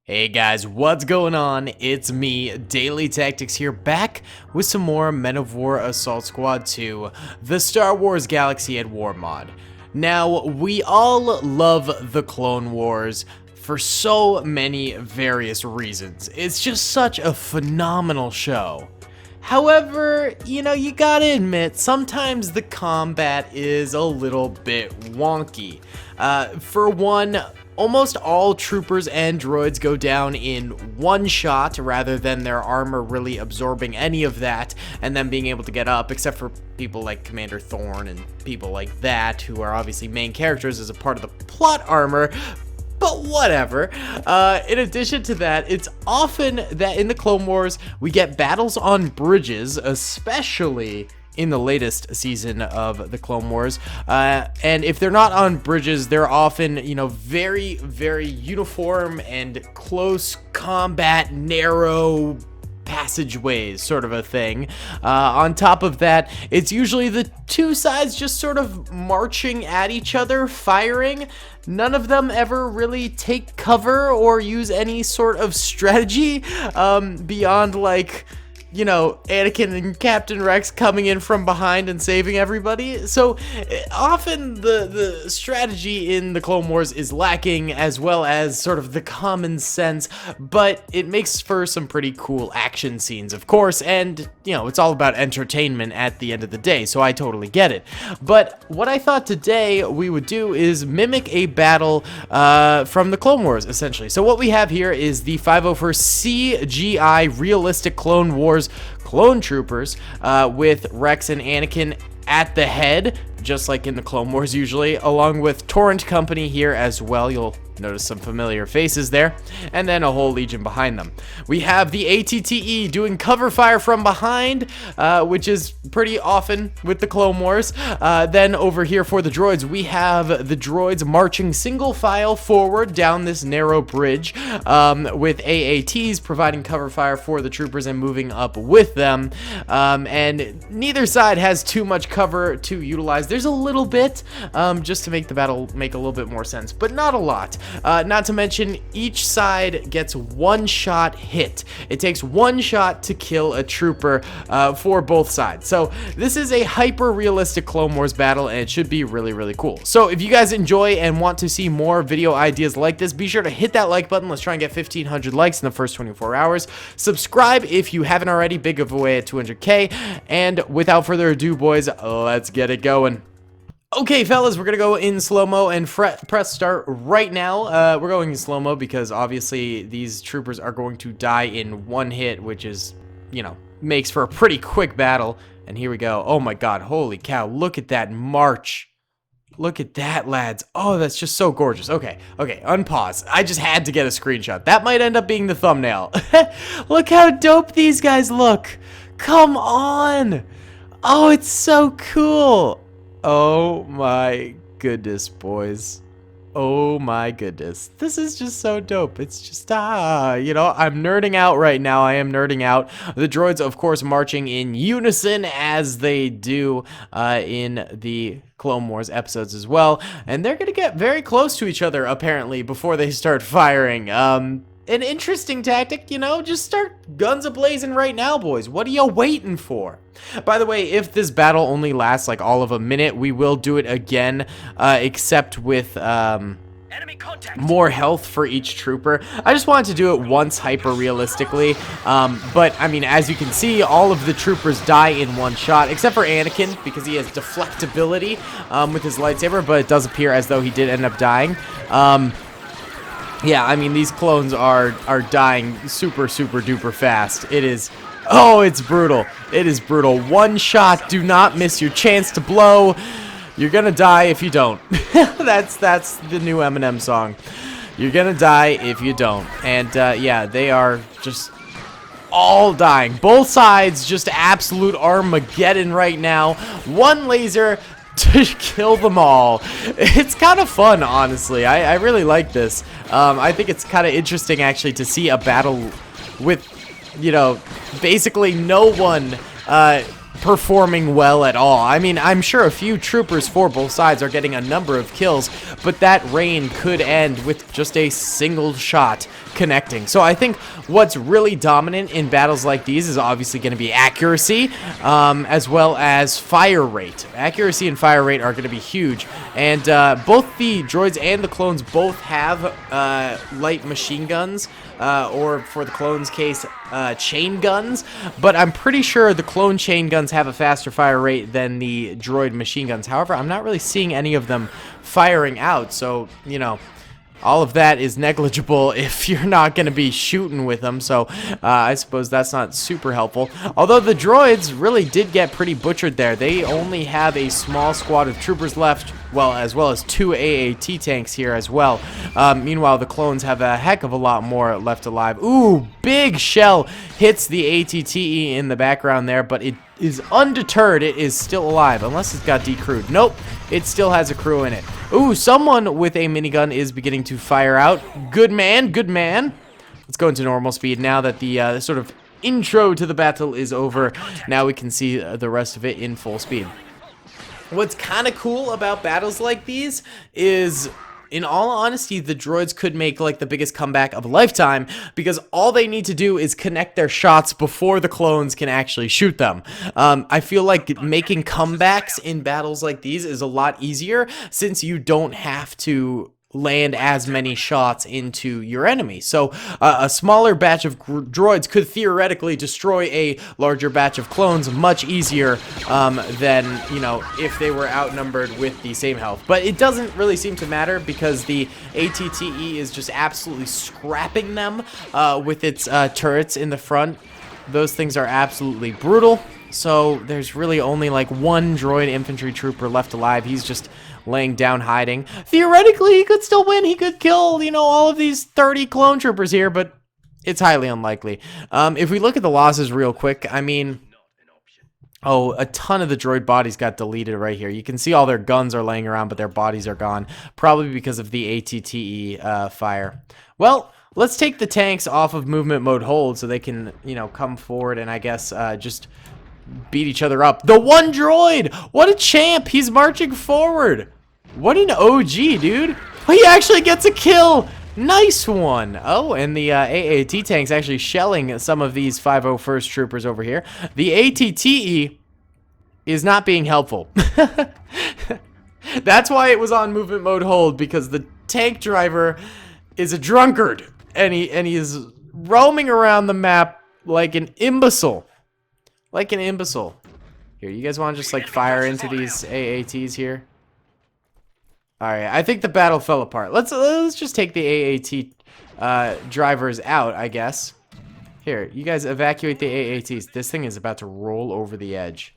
Hey guys, what's going on? It's me, Daily Tactics here, back with some more Men of War Assault Squad 2, the Star Wars Galaxy at War mod. Now, we all love the Clone Wars for so many various reasons. It's just such a phenomenal show. However, you gotta admit, sometimes the combat is a little bit wonky. For one, almost all troopers and droids go down in one shot rather than their armor really absorbing any of that and then being able to get up, except for people like Commander Thorn and people like that, who are obviously main characters as a part of the plot armor. But whatever. In addition to that, it's often that in the Clone Wars, we get battles on bridges, especially in the latest season of the Clone Wars. And if they're not on bridges, they're often, very, very uniform and close combat, narrow passageways, sort of a thing. On top of that, it's usually the two sides just sort of marching at each other, firing. None of them ever really take cover or use any sort of strategy beyond, like, Anakin and Captain Rex coming in from behind and saving everybody. So often the strategy in the Clone Wars is lacking, as well as sort of the common sense, but it makes for some pretty cool action scenes, of course, and it's all about entertainment at the end of the day, so I totally get it. But what I thought today we would do is mimic a battle from the Clone Wars, essentially. So what we have here is the 501st CGI Realistic Clone Wars clone troopers with Rex and Anakin at the head, just like in the Clone Wars usually, along with Torrent Company here as well. You'll notice some familiar faces there, and then a whole legion behind them. We have the ATTE doing cover fire from behind, which is pretty often with the Clone Wars. Then over here for the droids, we have the droids marching single file forward down this narrow bridge, with AATs providing cover fire for the troopers and moving up with them. And neither side has too much cover to utilize. There's a little bit, just to make the battle make a little bit more sense, but not a lot. Not to mention, each side gets one shot hit. It takes one shot to kill a trooper for both sides. So this is a hyper-realistic Clone Wars battle, and it should be really, really cool. So if you guys enjoy and want to see more video ideas like this, be sure to hit that like button. Let's try and get 1,500 likes in the first 24 hours. Subscribe if you haven't already. Big giveaway at 200K. And without further ado, boys, let's get it going. Okay, fellas, we're gonna go in slow-mo and press start right now. We're going in slow-mo because obviously these troopers are going to die in one hit, which is, makes for a pretty quick battle. And here we go. Oh my god, holy cow, look at that march. Look at that, lads. Oh, that's just so gorgeous. Okay, unpause. I just had to get a screenshot. That might end up being the thumbnail. Look how dope these guys look. Come on. Oh, it's so cool. Oh my goodness, boys. Oh my goodness. This is just so dope. It's just, I'm nerding out right now. I am nerding out. The droids, of course, marching in unison as they do in the Clone Wars episodes as well. And they're going to get very close to each other, apparently, before they start firing. An interesting tactic, just start guns a-blazing right now, boys. What are you waiting for? By the way, if this battle only lasts like all of a minute, we will do it again, except with enemy contact. More health for each trooper. I just wanted to do it once hyper-realistically, but I mean, as you can see, all of the troopers die in one shot, except for Anakin, because he has deflectability with his lightsaber, but it does appear as though he did end up dying. Yeah, I mean, these clones are dying super, super duper fast. It is, oh, it's brutal. It is brutal. One shot, do not miss your chance to blow. You're gonna die if you don't. That's the new Eminem song. You're gonna die if you don't. And yeah, they are just all dying. Both sides, just absolute Armageddon right now. One laser to kill them all. It's kind of fun, honestly. I really like this. I think it's kind of interesting, actually, to see a battle with, basically no one performing well at all. I mean, I'm sure a few troopers for both sides are getting a number of kills, but that rain could end with just a single shot connecting. So I think what's really dominant in battles like these is obviously going to be accuracy, as well as fire rate. Accuracy and fire rate are going to be huge, and both the droids and the clones both have light machine guns, or for the clones' case, chain guns, but I'm pretty sure the clone chain guns have a faster fire rate than the droid machine guns. However, I'm not really seeing any of them firing out, so, you know, all of that is negligible if you're not going to be shooting with them, so I suppose that's not super helpful. Although the droids really did get pretty butchered there. They only have a small squad of troopers left, well as 2 AAT tanks here as well. Meanwhile, the clones have a heck of a lot more left alive. Ooh, big shell hits the ATTE in the background there, but it is undeterred. It is still alive, unless it's got decrewed. Nope, it still has a crew in it. Ooh, someone with a minigun is beginning to fire out. Good man, good man. Let's go into normal speed now that the sort of intro to the battle is over. Now we can see the rest of it in full speed. What's kind of cool about battles like these is, in all honesty, the droids could make like the biggest comeback of a lifetime, because all they need to do is connect their shots before the clones can actually shoot them. I feel like making comebacks in battles like these is a lot easier, since you don't have to land as many shots into your enemy. So a smaller batch of droids could theoretically destroy a larger batch of clones much easier than, you know, if they were outnumbered with the same health. But it doesn't really seem to matter, because the ATTE is just absolutely scrapping them with its turrets in the front. Those things are absolutely brutal. So there's really only like one droid infantry trooper left alive. He's just laying down, hiding. Theoretically, he could still win. He could kill, you know, all of these 30 clone troopers here, but it's highly unlikely. If we look at the losses real quick, I mean, oh, a ton of the droid bodies got deleted right here. You can see all their guns are laying around, but their bodies are gone, probably because of the ATTE fire. Well, let's take the tanks off of movement mode hold so they can, you know, come forward and I guess just beat each other up. The one droid! What a champ! He's marching forward. What an OG, dude. He actually gets a kill. Nice one. Oh, and the AAT tank's actually shelling some of these 501st troopers over here. The ATTE is not being helpful. That's why it was on movement mode hold, because the tank driver is a drunkard, and he is roaming around the map like an imbecile. Like an imbecile. Here, you guys want to just like fire into these AATs here? Alright, I think the battle fell apart. Let's just take the AAT drivers out, I guess. Here, you guys evacuate the AATs. This thing is about to roll over the edge.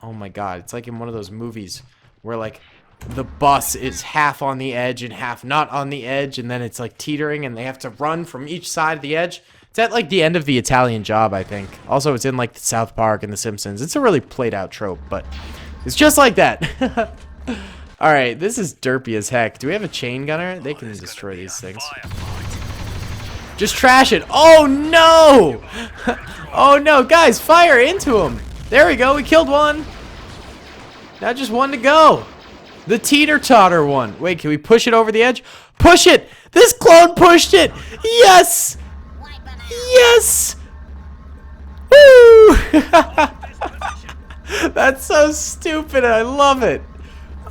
Oh my god, it's like in one of those movies where like the bus is half on the edge and half not on the edge, and then it's like teetering and they have to run from each side of the edge. It's at like the end of The Italian Job, I think. Also, it's in like South Park and The Simpsons. It's a really played out trope, but it's just like that. Alright, this is derpy as heck. Do we have a chain gunner? They can destroy these things. Just trash it. Oh no! Oh no, guys, fire into him. There we go, we killed one. Now just one to go. The teeter-totter one. Wait, can we push it over the edge? Push it! This clone pushed it! Yes! Yes! Woo! That's so stupid. I love it.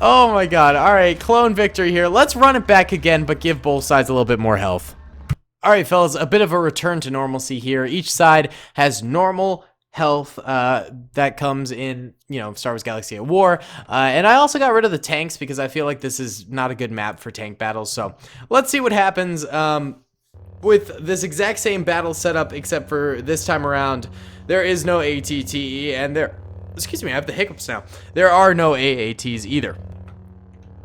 Oh my god. Alright, clone victory here. Let's run it back again, but give both sides a little bit more health. Alright, fellas, a bit of a return to normalcy here. Each side has normal health that comes in, you know, Star Wars Galaxy at War. And I also got rid of the tanks because I feel like this is not a good map for tank battles. So let's see what happens with this exact same battle setup, except for this time around, there is no ATTE, and excuse me, I have the hiccups now. There are no AATs either.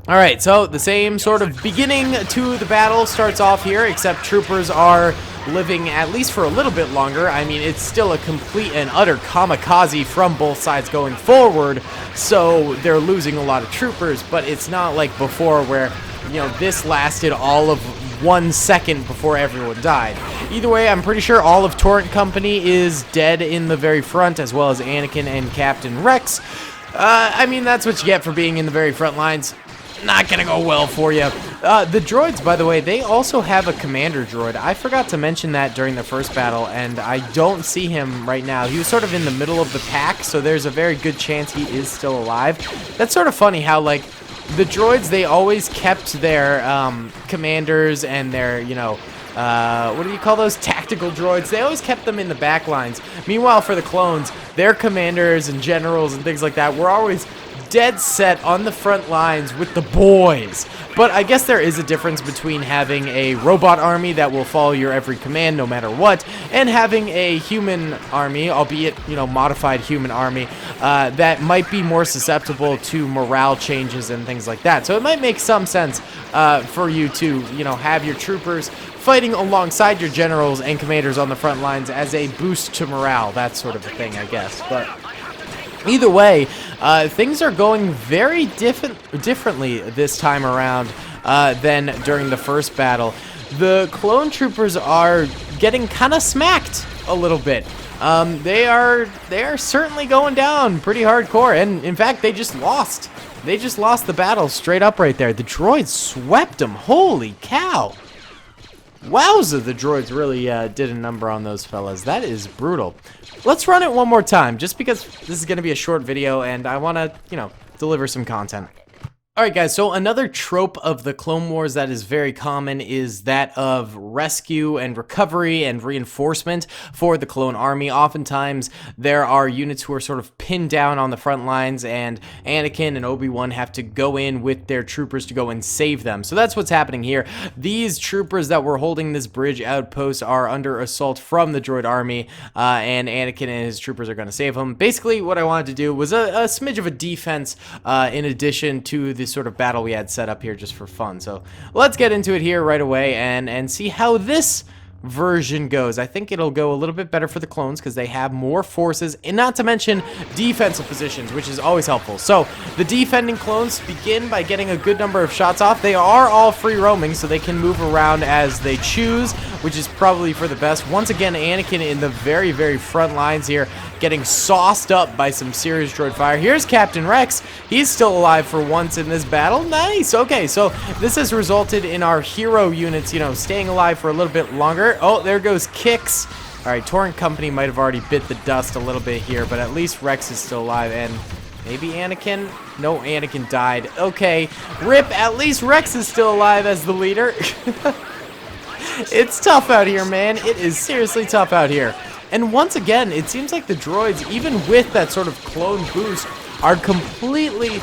Alright, so the same sort of beginning to the battle starts off here, except troopers are living at least for a little bit longer. I mean, it's still a complete and utter kamikaze from both sides going forward, so they're losing a lot of troopers, but it's not like before where, you know, this lasted all of 1 second before everyone died. Either way, I'm pretty sure all of Torrent Company is dead in the very front, as well as Anakin and Captain Rex. I mean, that's what you get for being in the very front lines. Not gonna go well for you. The droids, by the way, they also have a commander droid. I forgot to mention that during the first battle, and I don't see him right now. He was sort of in the middle of the pack, so there's a very good chance he is still alive. That's sort of funny how, like, the droids, they always kept their commanders and their, you know, what do you call those? Tactical droids. They always kept them in the back lines. Meanwhile, for the clones, their commanders and generals and things like that were always dead set on the front lines with the boys. But I guess there is a difference between having a robot army that will follow your every command no matter what, and having a human army, albeit, you know, modified human army, that might be more susceptible to morale changes and things like that. So it might make some sense for you to, you know, have your troopers fighting alongside your generals and commanders on the front lines as a boost to morale, that sort of a thing, I guess. But either way, things are going very differently this time around than during the first battle. The clone troopers are getting kind of smacked a little bit. They are certainly going down pretty hardcore, and in fact, they just lost. They just lost the battle straight up right there. The droids swept them. Holy cow! Wowza, the droids really did a number on those fellas. That is brutal. Let's run it one more time, just because this is going to be a short video, and I want to, you know, deliver some content. Alright guys, so another trope of the Clone Wars that is very common is that of rescue and recovery and reinforcement for the clone army. Oftentimes, there are units who are sort of pinned down on the front lines, and Anakin and Obi-Wan have to go in with their troopers to go and save them. So that's what's happening here. These troopers that were holding this bridge outpost are under assault from the droid army, and Anakin and his troopers are going to save them. Basically, what I wanted to do was a smidge of a defense in addition to the sort of battle we had set up here just for fun. So let's get into it here right away and see how this version goes. I think it'll go a little bit better for the clones because they have more forces, and not to mention defensive positions, which is always helpful. So the defending clones begin by getting a good number of shots off. They are all free roaming, so they can move around as they choose, which is probably for the best. Once again, Anakin in the very, very front lines here, getting sauced up by some serious droid fire. Here's Captain Rex. He's still alive for once in this battle. Nice. Okay, so this has resulted in our hero units, you know, staying alive for a little bit longer. Oh, there goes Kix. All right, Torrent Company might have already bit the dust a little bit here, but at least Rex is still alive, and maybe Anakin? No, Anakin died. Okay, rip, at least Rex is still alive as the leader. It's tough out here, man. It is seriously tough out here. And once again, it seems like the droids, even with that sort of clone boost, are completely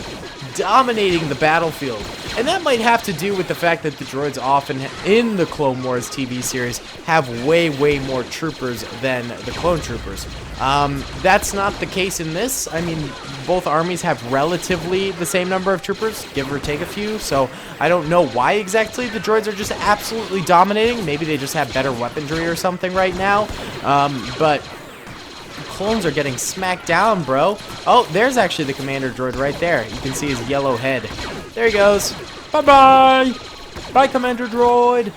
dominating the battlefield. And that might have to do with the fact that the droids often, in the Clone Wars TV series, have way, way more troopers than the clone troopers. That's not the case in this. I mean, both armies have relatively the same number of troopers, give or take a few, so I don't know why exactly the droids are just absolutely dominating. Maybe they just have better weaponry or something right now, but clones are getting smacked down, bro. Oh, there's actually the commander droid right there. You can see his yellow head. There he goes. Bye-bye. Bye, commander droid.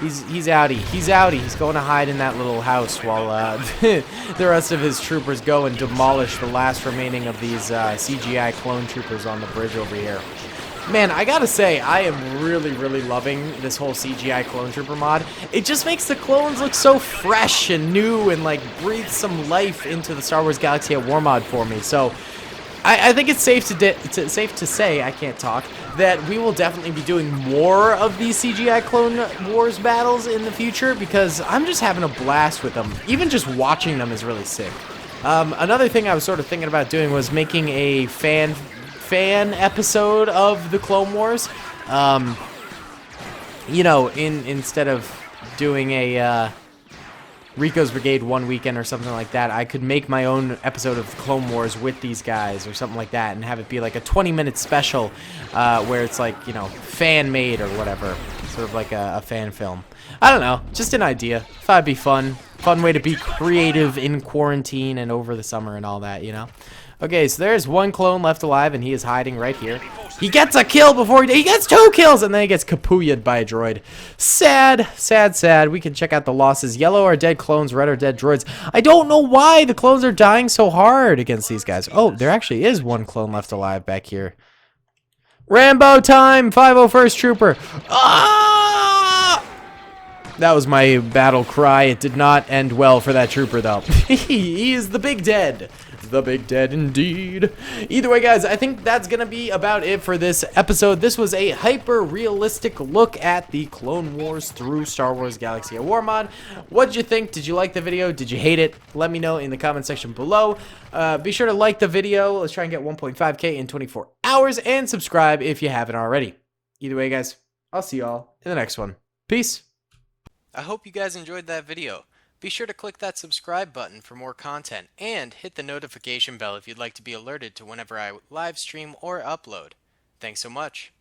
He's outie. He's outie. He's going to hide in that little house while the rest of his troopers go and demolish the last remaining of these CGI clone troopers on the bridge over here. Man, I gotta say, I am really, really loving this whole CGI clone trooper mod. It just makes the clones look so fresh and new and, like, breathes some life into the Star Wars Galaxy at War mod for me. So, I think it's safe to say, I can't talk, that we will definitely be doing more of these CGI Clone Wars battles in the future, because I'm just having a blast with them. Even just watching them is really sick. Another thing I was sort of thinking about doing was making a fan episode of the Clone Wars. You know, instead of doing a Rico's Brigade one weekend or something like that, I could make my own episode of Clone Wars with these guys or something like that, and have it be like a 20-minute special where it's like, you know, fan-made or whatever, sort of like a fan film. I don't know, just an idea. Thought it'd be fun way to be creative in quarantine and over the summer and all that, you know. Okay, so there's one clone left alive, and he is hiding right here. He gets a kill before he gets 2 kills, and then he gets kapooyed by a droid. Sad, sad, sad. We can check out the losses. Yellow are dead clones, red are dead droids. I don't know why the clones are dying so hard against these guys. Oh, there actually is one clone left alive back here. Rambo time! 501st Trooper. Ah! That was my battle cry. It did not end well for that trooper, though. He is the big dead. The big dead indeed. Either way, guys, I think that's gonna be about it for this episode. This was a hyper-realistic look at the Clone Wars through Star Wars Galaxy at War mod. What'd you think? Did you like the video? Did you hate it? Let me know in the comment section below. Be sure to like the video. Let's try and get 1.5K in 24 hours, and subscribe if you haven't already. Either way, guys, I'll see y'all in the next one. Peace. I hope you guys enjoyed that video. Be sure to click that subscribe button for more content, and hit the notification bell if you'd like to be alerted to whenever I live stream or upload. Thanks so much.